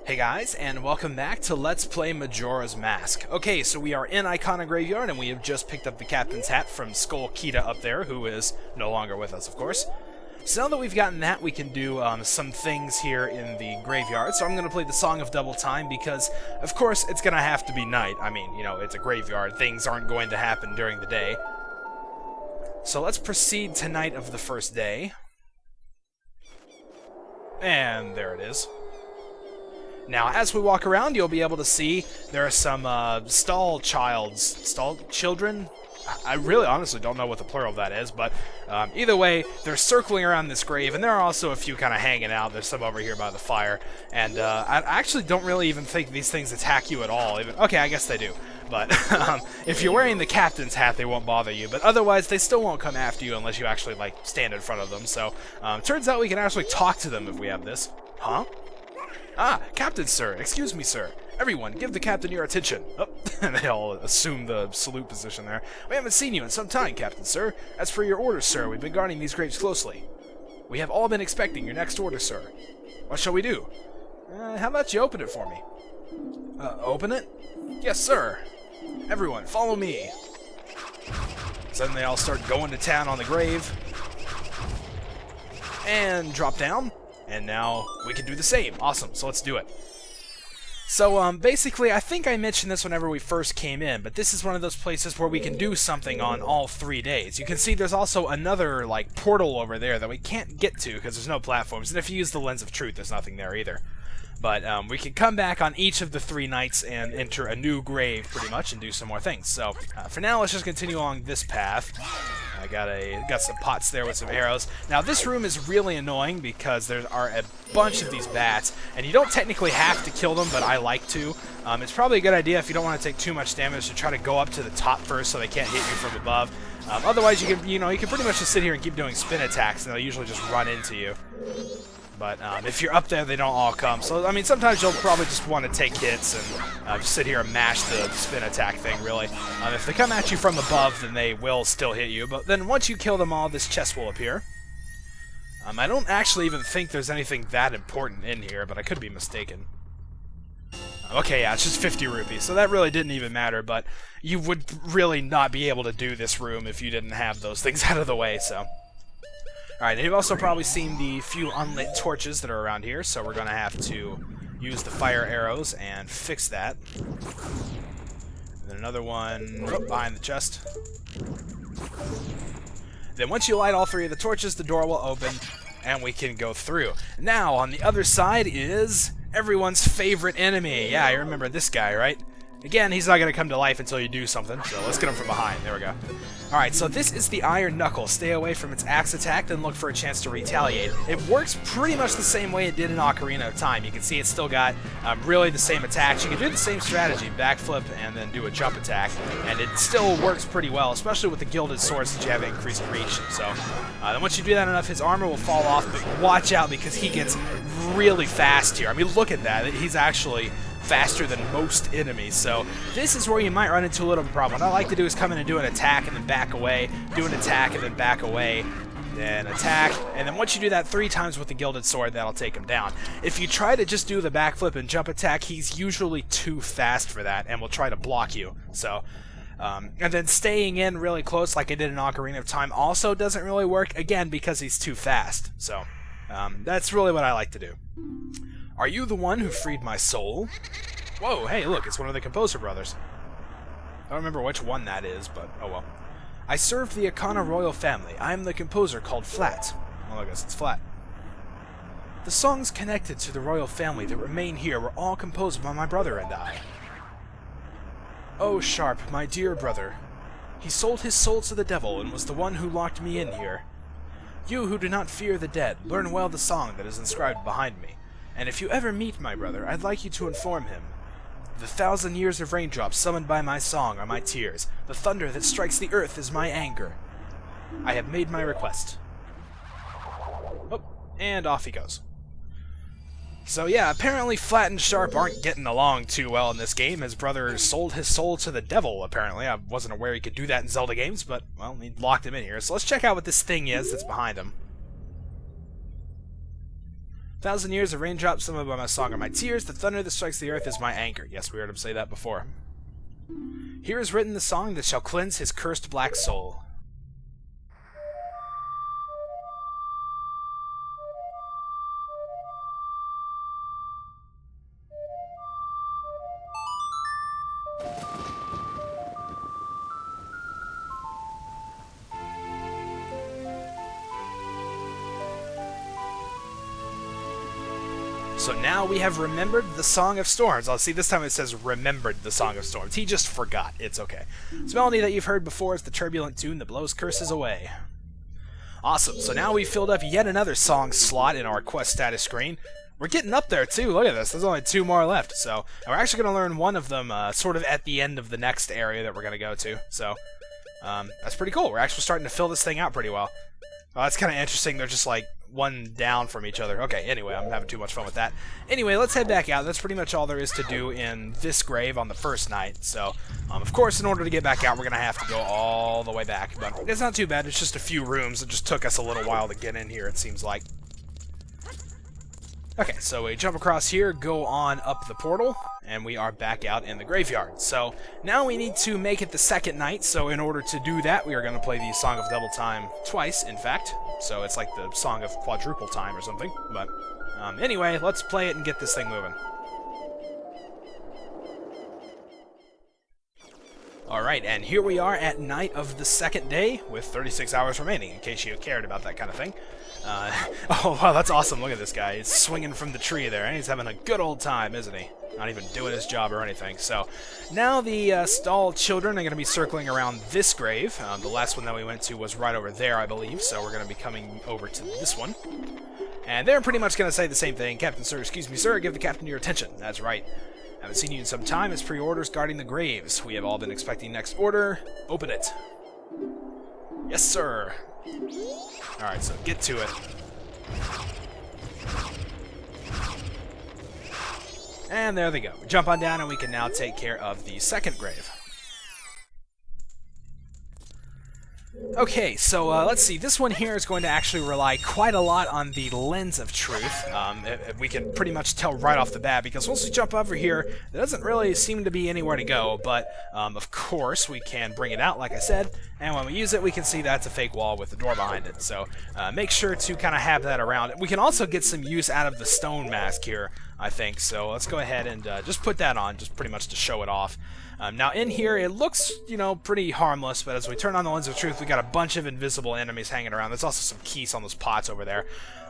Hey guys, and welcome back to Let's Play Majora's Mask. Okay, so we are in Icona Graveyard, and we have just picked up the captain's hat from Skull Kita up there, who is no longer with us, of course. So now that we've gotten that, we can do some things here in the graveyard. So I'm going to play the Song of Double Time because, of course, it's going to have to be night. I mean, you know, it's a graveyard. Things aren't going to happen during the day. So let's proceed to night of the first day. And there it is. Now, as we walk around, you'll be able to see there are some stall children? I really honestly don't know what the plural of that is, but either way, they're circling around this grave, and there are also a few kind of hanging out. There's some over here by the fire, and I actually don't really even think these things attack you at all. Okay, I guess they do, but if you're wearing the captain's hat, they won't bother you, but otherwise, they still won't come after you unless you actually, like, stand in front of them. So, turns out we can actually talk to them if we have this. Huh? Ah, Captain, sir. Excuse me, sir. Everyone, give the captain your attention. Oh, and they all assume the salute position there. We haven't seen you in some time, Captain, sir. As for your orders, sir, we've been guarding these graves closely. We have all been expecting your next order, sir. What shall we do? How about you open it for me? Open it? Yes, sir. Everyone, follow me. So then they all start going to town on the grave. And drop down. And now we can do the same. Awesome, so let's do it. So, basically, I think I mentioned this whenever we first came in, but this is one of those places where we can do something on all 3 days. You can see there's also another, like, portal over there that we can't get to because there's no platforms, and if you use the Lens of Truth, there's nothing there either. But, we can come back on each of the 3 nights and enter a new grave, pretty much, and do some more things. So, for now, let's just continue along this path. I got some pots there with some arrows. Now, this room is really annoying because there are a bunch of these bats, and you don't technically have to kill them, but I like to. It's probably a good idea if you don't want to take too much damage to try to go up to the top first so they can't hit you from above. Otherwise, you can pretty much just sit here and keep doing spin attacks, and they'll usually just run into you. But if you're up there, they don't all come. So, I mean, sometimes you'll probably just want to take hits and just sit here and mash the spin attack thing, really. If they come at you from above, then they will still hit you. But then once you kill them all, this chest will appear. I don't actually even think there's anything that important in here, but I could be mistaken. Okay, yeah, it's just 50 rupees, so that really didn't even matter, but you would really not be able to do this room if you didn't have those things out of the way, so... Alright, you've also probably seen the few unlit torches that are around here, so we're going to have to use the fire arrows and fix that. And then another one behind the chest. Then once you light all 3 of the torches, the door will open, and we can go through. Now, on the other side is everyone's favorite enemy. Yeah, you remember this guy, right? Again, he's not going to come to life until you do something, so let's get him from behind. There we go. Alright, so this is the Iron Knuckle. Stay away from its axe attack, then look for a chance to retaliate. It works pretty much the same way it did in Ocarina of Time. You can see it's still got really the same attacks. You can do the same strategy, backflip and then do a jump attack, and it still works pretty well, especially with the Gilded Swords since you have increased reach. So, then once you do that enough, his armor will fall off, but watch out because he gets really fast here. I mean, look at that. He's actually faster than most enemies, so this is where you might run into a little problem. What I like to do is come in and do an attack and then back away, do an attack and then back away, then attack, and then once you do that 3 times with the Gilded Sword, that'll take him down. If you try to just do the backflip and jump attack, he's usually too fast for that and will try to block you. So, and then staying in really close like I did in Ocarina of Time also doesn't really work, again, because he's too fast. So, that's really what I like to do. Are you the one who freed my soul? Whoa, hey, look, it's one of the Composer brothers. I don't remember which one that is, but oh well. I serve the Icona royal family. I am the composer called Flat. Well, I guess it's Flat. The songs connected to the royal family that remain here were all composed by my brother and I. Oh, Sharp, my dear brother. He sold his soul to the devil and was the one who locked me in here. You who do not fear the dead, learn well the song that is inscribed behind me. And if you ever meet my brother, I'd like you to inform him. The 1,000 years of raindrops summoned by my song are my tears. The thunder that strikes the earth is my anger. I have made my request. Oh, and off he goes. So yeah, apparently Flat and Sharp aren't getting along too well in this game. His brother sold his soul to the devil, apparently. I wasn't aware he could do that in Zelda games, but, well, he locked him in here. So let's check out what this thing is that's behind him. 1,000 years of raindrops, summoned by my song are my tears. The thunder that strikes the earth is my anger. Yes, we heard him say that before. Here is written the song that shall cleanse his cursed black soul. So now we have remembered the Song of Storms. I'll see, this time it says remembered the Song of Storms. He just forgot. It's okay. This melody that you've heard before is the turbulent tune that blows curses away. Awesome. So now we've filled up yet another song slot in our quest status screen. We're getting up there too. Look at this. There's only 2 more left. So we're actually going to learn one of them sort of at the end of the next area that we're going to go to. So that's pretty cool. We're actually starting to fill this thing out pretty well. Oh, that's kind of interesting. They're just like one down from each other. Okay, anyway, I'm having too much fun with that. Anyway, let's head back out. That's pretty much all there is to do in this grave on the first night. So, of course, in order to get back out, we're going to have to go all the way back. But it's not too bad. It's just a few rooms. It just took us a little while to get in here, it seems like. Okay, so we jump across here, go on up the portal, and we are back out in the graveyard. So now we need to make it the second night, so in order to do that, we are going to play the Song of Double Time twice, in fact. So it's like the Song of Quadruple Time or something. But anyway, let's play it and get this thing moving. Alright, and here we are at night of the second day, with 36 hours remaining, in case you cared about that kind of thing. Oh, wow, that's awesome. Look at this guy. He's swinging from the tree there. He's having a good old time, isn't he? Not even doing his job or anything. So, now the stall children are going to be circling around this grave. The last one that we went to was right over there, I believe, so we're going to be coming over to this one. And they're pretty much going to say the same thing. Captain, sir, excuse me, sir, give the captain your attention. That's right. Haven't seen you in some time. It's pre-orders guarding the graves. We have all been expecting next order. Open it. Yes, sir. Alright, so get to it. And there they go. We jump on down and we can now take care of the second grave. Okay, so let's see. This one here is going to actually rely quite a lot on the lens of truth. We can pretty much tell right off the bat, because once we jump over here, there doesn't really seem to be anywhere to go, but of course we can bring it out, like I said, and when we use it, we can see that's a fake wall with a door behind it. So make sure to kind of have that around. We can also get some use out of the stone mask here, I think, so let's go ahead and just put that on, just pretty much to show it off. Now in here, it looks, you know, pretty harmless, but as we turn on the lens of truth, we got a bunch of invisible enemies hanging around. There's also some keys on those pots over there.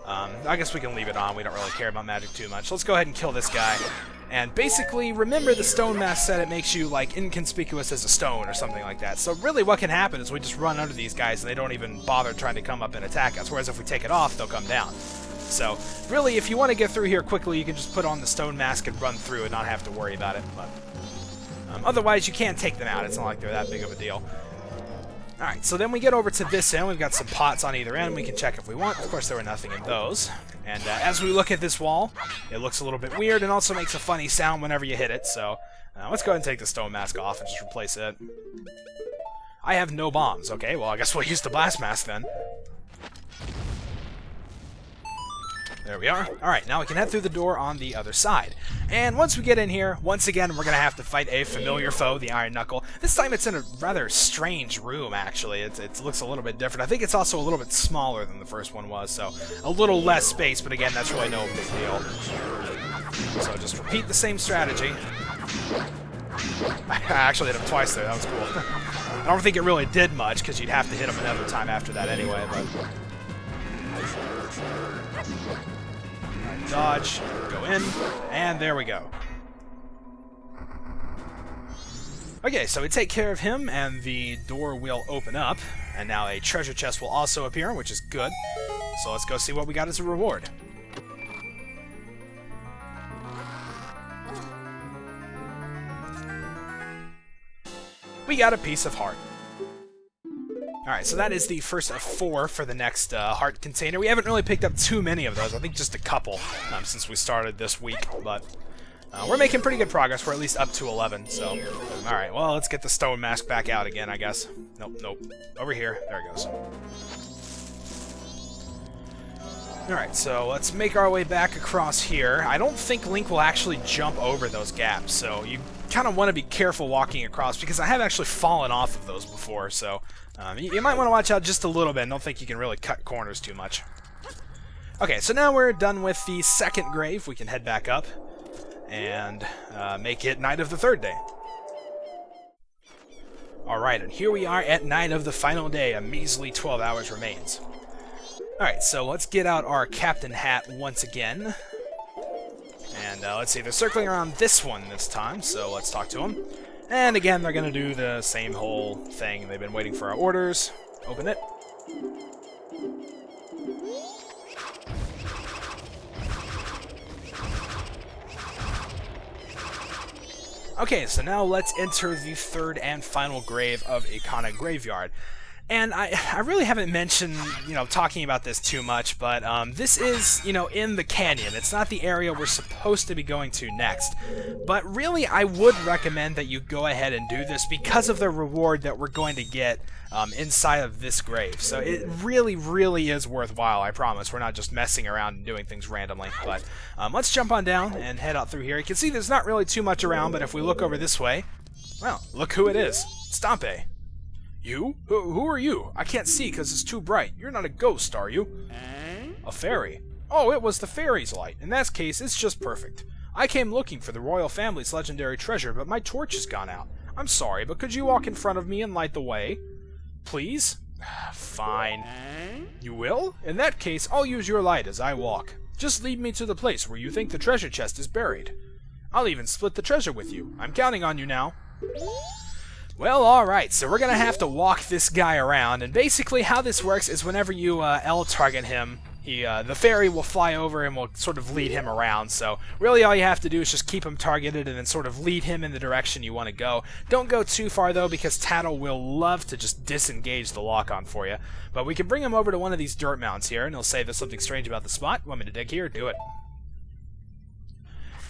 I guess we can leave it on. We don't really care about magic too much. Let's go ahead and kill this guy. And basically, remember the stone mask said it makes you, like, inconspicuous as a stone or something like that. So really what can happen is we just run under these guys and they don't even bother trying to come up and attack us. Whereas if we take it off, they'll come down. So really, if you want to get through here quickly, you can just put on the stone mask and run through and not have to worry about it. But otherwise, you can't take them out. It's not like they're that big of a deal. Alright, so then we get over to this end. We've got some pots on either end. We can check if we want. Of course, there were nothing in those. And as we look at this wall, it looks a little bit weird and also makes a funny sound whenever you hit it. So let's go ahead and take the stone mask off and just replace it. I have no bombs. Okay, well, I guess we'll use the blast mask then. There we are. Alright, now we can head through the door on the other side. And once we get in here, once again, we're going to have to fight a familiar foe, the Iron Knuckle. This time it's in a rather strange room, actually. It looks a little bit different. I think it's also a little bit smaller than the first one was, so a little less space, but again, that's really no big deal. So just repeat the same strategy. I actually hit him twice there. That was cool. I don't think it really did much, because you'd have to hit him another time after that anyway, but... Dodge, go in, and there we go. Okay, so we take care of him, and the door will open up, and now a treasure chest will also appear, which is good. So let's go see what we got as a reward. We got a piece of heart. Alright, so that is the first of 4 for the next heart container. We haven't really picked up too many of those. I think just a couple since we started this week. But we're making pretty good progress. We're at least up to 11. So, alright, well, let's get the stone mask back out again, I guess. Nope, nope. Over here. There it goes. Alright, so let's make our way back across here. I don't think Link will actually jump over those gaps, so you kind of want to be careful walking across, because I have actually fallen off of those before, so you might want to watch out just a little bit. I don't think you can really cut corners too much. Okay, so now we're done with the second grave. We can head back up and make it night of the third day. Alright, and here we are at night of the final day. A measly 12 hours remains. Alright, so let's get out our captain hat once again. And let's see, they're circling around this one this time, so let's talk to them. And again, they're going to do the same whole thing. They've been waiting for our orders. Open it. Okay, so now let's enter the third and final grave of Ikana Graveyard. And I really haven't mentioned, talking about this too much, but this is, in the canyon. It's not the area we're supposed to be going to next. But really, I would recommend that you go ahead and do this because of the reward that we're going to get inside of this grave. So it really, really is worthwhile, I promise. We're not just messing around and doing things randomly. But let's jump on down and head out through here. You can see there's not really too much around, but if we look over this way, well, look who it is. Stompe. You? Who are you? I can't see because it's too bright. You're not a ghost, are you? A fairy. Oh, it was the fairy's light. In that case, it's just perfect. I came looking for the royal family's legendary treasure, but my torch has gone out. I'm sorry, but could you walk in front of me and light the way? Please? Fine. You will? In that case, I'll use your light as I walk. Just lead me to the place where you think the treasure chest is buried. I'll even split the treasure with you. I'm counting on you now. Well, alright, so we're going to have to walk this guy around, and basically how this works is whenever you L-target him, the fairy will fly over and will sort of lead him around, so really all you have to do is just keep him targeted and then sort of lead him in the direction you want to go. Don't go too far, though, because Tattle will love to just disengage the lock-on for you. But we can bring him over to one of these dirt mounds here, and he'll say there's something strange about the spot. Want me to dig here? Do it.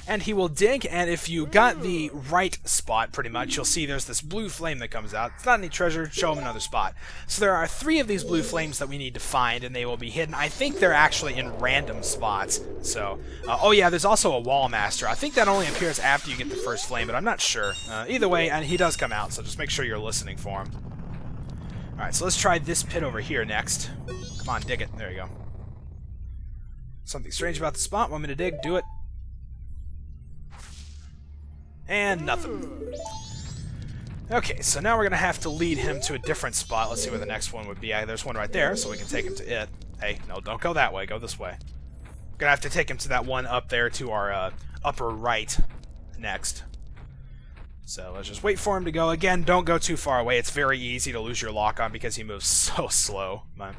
And he will dig, and if you got the right spot, pretty much, you'll see there's this blue flame that comes out. It's not any treasure, show him another spot. So there are 3 of these blue flames that we need to find, and they will be hidden. I think they're actually in random spots. So, oh yeah, there's also a wall master. I think that only appears after you get the first flame, but I'm not sure. Either way, and he does come out, so just make sure you're listening for him. Alright, so let's try this pit over here next. Come on, dig it. There you go. Something strange about the spot. Want me to dig? Do it. And nothing. Okay, so now we're going to have to lead him to a different spot. Let's see where the next one would be. There's one right there, so we can take him to it. Hey, no, don't go that way. Go this way. Going to have to take him to that one up there to our upper right next. So let's just wait for him to go. Again, don't go too far away. It's very easy to lose your lock-on because he moves so slow. But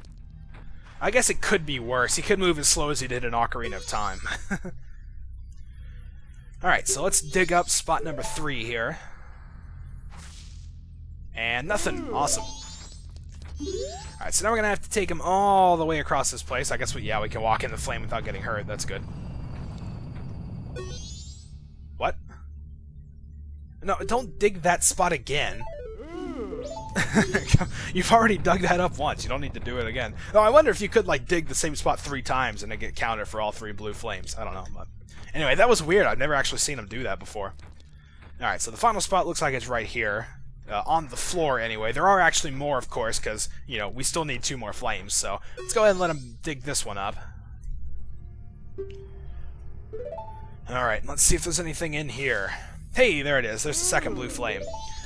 I guess it could be worse. He could move as slow as he did in Ocarina of Time. Alright, so let's dig up spot number 3 here. And nothing. Awesome. Alright, so now we're going to have to take him all the way across this place. I guess we can walk in the flame without getting hurt. That's good. What? No, don't dig that spot again. You've already dug that up once. You don't need to do it again. Oh, I wonder if you could, dig the same spot 3 times and then get counted for all 3 blue flames. I don't know, but... Anyway, that was weird. I've never actually seen him do that before. Alright, so the final spot looks like it's right here. On the floor, anyway. There are actually more, of course, because, we still need 2 more flames. So, let's go ahead and let him dig this one up. Alright, let's see if there's anything in here. Hey, there it is. There's the second blue flame.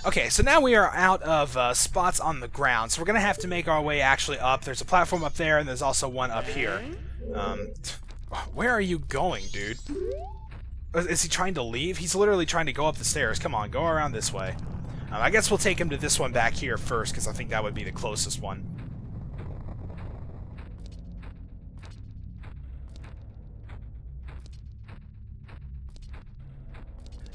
Okay, so now we are out of spots on the ground, so we're going to have to make our way actually up. There's a platform up there, and there's also one up here. Where are you going, dude? Is he trying to leave? He's literally trying to go up the stairs. Come on, go around this way. I guess we'll take him to this one back here first, because I think that would be the closest one.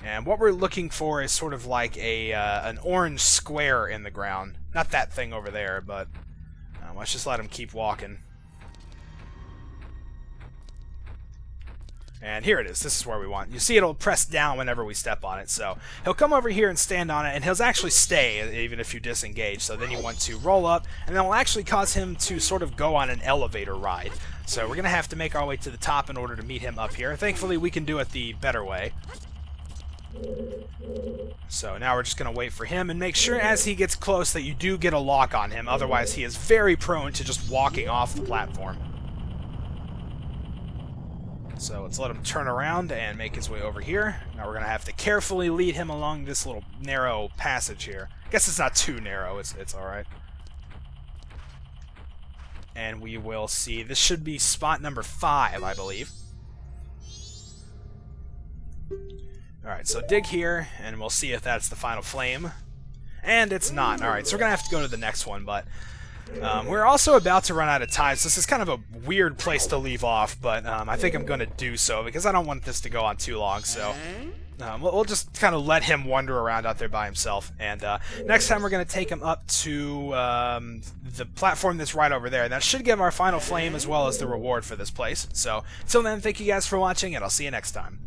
And what we're looking for is sort of like an orange square in the ground. Not that thing over there, but let's just let him keep walking. And here it is. This is where we want. You see it'll press down whenever we step on it. So he'll come over here and stand on it, and he'll actually stay even if you disengage. So then you want to roll up, and that will actually cause him to sort of go on an elevator ride. So we're going to have to make our way to the top in order to meet him up here. Thankfully, we can do it the better way. So now we're just going to wait for him and make sure as he gets close that you do get a lock on him. Otherwise, he is very prone to just walking off the platform. So let's let him turn around and make his way over here. Now we're going to have to carefully lead him along this little narrow passage here. I guess it's not too narrow. It's alright. And we will see. This should be spot number 5, I believe. Alright, so dig here, and we'll see if that's the final flame. And it's not. Alright, so we're going to have to go to the next one, but we're also about to run out of time, so this is kind of a weird place to leave off, but I think I'm going to do so, because I don't want this to go on too long, so we'll just kind of let him wander around out there by himself, and next time we're going to take him up to the platform that's right over there, and that should give our final flame as well as the reward for this place. So, until then, thank you guys for watching, and I'll see you next time.